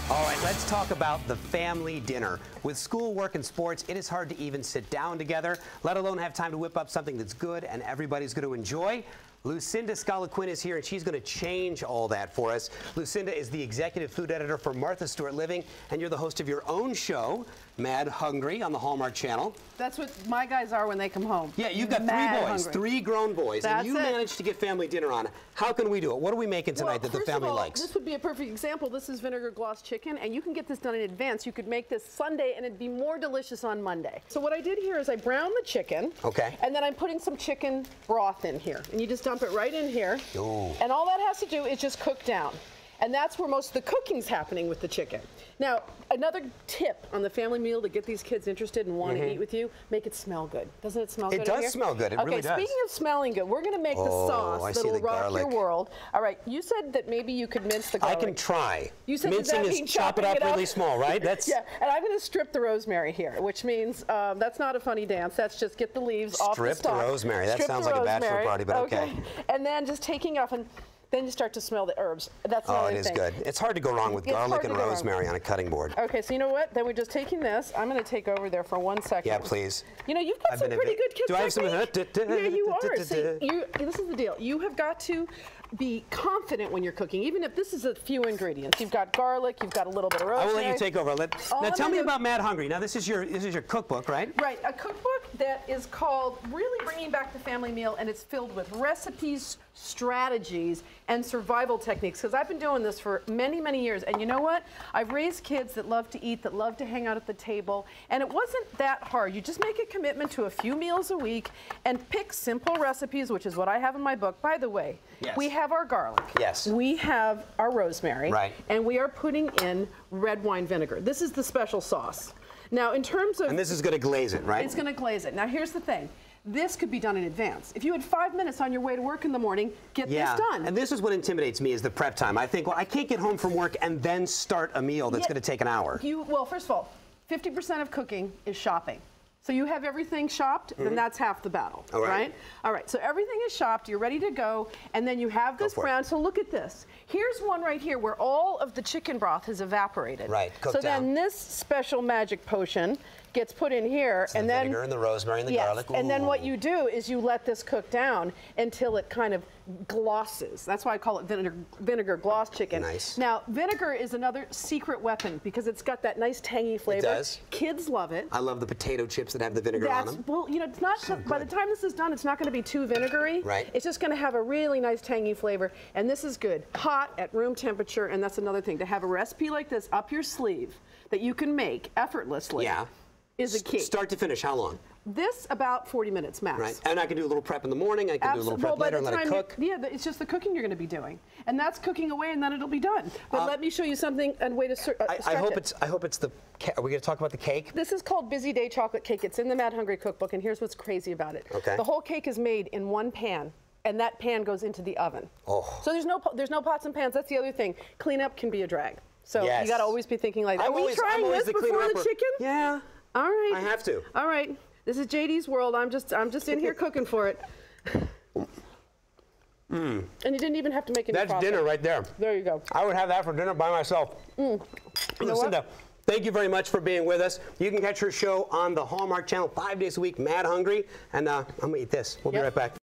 All right, let's talk about the family dinner. With school, work, and sports, it is hard to even sit down together, let alone have time to whip up something that's good and everybody's going to enjoy. Lucinda Scala Quinn is here, and she's going to change all that for us. Lucinda is the executive food editor for Martha Stewart Living, and you're the host of your own show, Mad Hungry, on the Hallmark Channel. That's what my guys are when they come home. Yeah, you've got three boys, three grown boys, and you managed to get family dinner on. How can we do it? What are we making tonight that the family likes? This would be a perfect example. This is Vinegar Glossed chicken, and you can get this done in advance. You could make this Sunday, and it'd be more delicious on Monday. So what I did here is I browned the chicken, and then I'm putting some chicken broth in here, and you just dump it right in here. Ooh. And all that has to do is just cook down. And that's where most of the cooking's happening with the chicken. Now, another tip on the family meal to get these kids interested and want to eat with you, make it smell good. Doesn't it smell good? It does smell good. It really does. Okay, speaking of smelling good, we're going to make the sauce that'll rock your world. All right, you said that maybe you could mince the garlic. I can try. You said mincing is chop it up really small, right? That's yeah, and I'm going to strip the rosemary here, which means that's not a funny dance. That's just get the leaves off the stalk. Strip the rosemary. That sounds like a bachelor party, but okay. And then just taking off and then you start to smell the herbs. That's another thing. Oh, it is good. It's hard to go wrong with garlic and rosemary on a cutting board. Okay, so you know what? Then we're just taking this. I'm going to take over there for 1 second. Yeah, please. You know, you've got some pretty good kids. Do I have some? Yeah, you are. See, this is the deal. You have got to be confident when you're cooking, even if this is a few ingredients. You've got garlic, you've got a little bit of rosemary. I will let you take over. Now tell me about Mad Hungry. Now this is your cookbook, right? Right, a cookbook that is called Really Bringing Back the Family Meal, and it's filled with recipes, strategies, and survival techniques, because I've been doing this for many, many years, and you know what? I've raised kids that love to eat, that love to hang out at the table, and it wasn't that hard. You just make a commitment to a few meals a week and pick simple recipes, which is what I have in my book. By the way, we have our garlic. Yes. We have our rosemary. Right. And we are putting in red wine vinegar. This is the special sauce. Now, in terms of... And this is going to glaze it, right? It's going to glaze it. Now, here's the thing. This could be done in advance. If you had 5 minutes on your way to work in the morning, get this done. And this is what intimidates me is the prep time. I think, well, I can't get home from work and then start a meal that's going to take an hour. Well, first of all, 50% of cooking is shopping. So you have everything shopped, then that's half the battle, right? All right, so everything is shopped, you're ready to go, and then you have this brown. So look at this. Here's one right here where all of the chicken broth has evaporated. Right, cooked down. Then this special magic potion gets put in here, and then vinegar and the rosemary and the garlic. And then what you do is you let this cook down until it kind of glosses. That's why I call it vinegar glossed chicken. Nice. Now, vinegar is another secret weapon because it's got that nice tangy flavor. It does. Kids love it. I love the potato chips that have the vinegar on them. Well, you know, it's not. By the time this is done, it's not going to be too vinegary. Right. It's just going to have a really nice tangy flavor, and this is good. Hot at room temperature, and that's another thing. To have a recipe like this up your sleeve that you can make effortlessly. Yeah. Is a key. Start to finish, how long? This about 40 minutes max. Right, and I can do a little prep in the morning, I can do a little prep later and let it cook. Yeah, it's just the cooking you're going to be doing. And that's cooking away and then it'll be done. But let me show you something, a way to I hope it's the, are we going to talk about the cake? This is called Busy Day Chocolate Cake. It's in the Mad Hungry cookbook, and here's what's crazy about it. Okay. The whole cake is made in one pan, and that pan goes into the oven. Oh. So there's no pots and pans. That's the other thing. Cleanup can be a drag. So you got to always be thinking like, are we trying this before the chicken? Yeah. All right. I have to. All right. This is JD's world. I'm just in here cooking for it. And you didn't even have to make any That's dinner right there. There you go. I would have that for dinner by myself. Lucinda, thank you very much for being with us. You can catch her show on the Hallmark Channel 5 days a week, Mad Hungry. And I'm going to eat this. We'll be right back.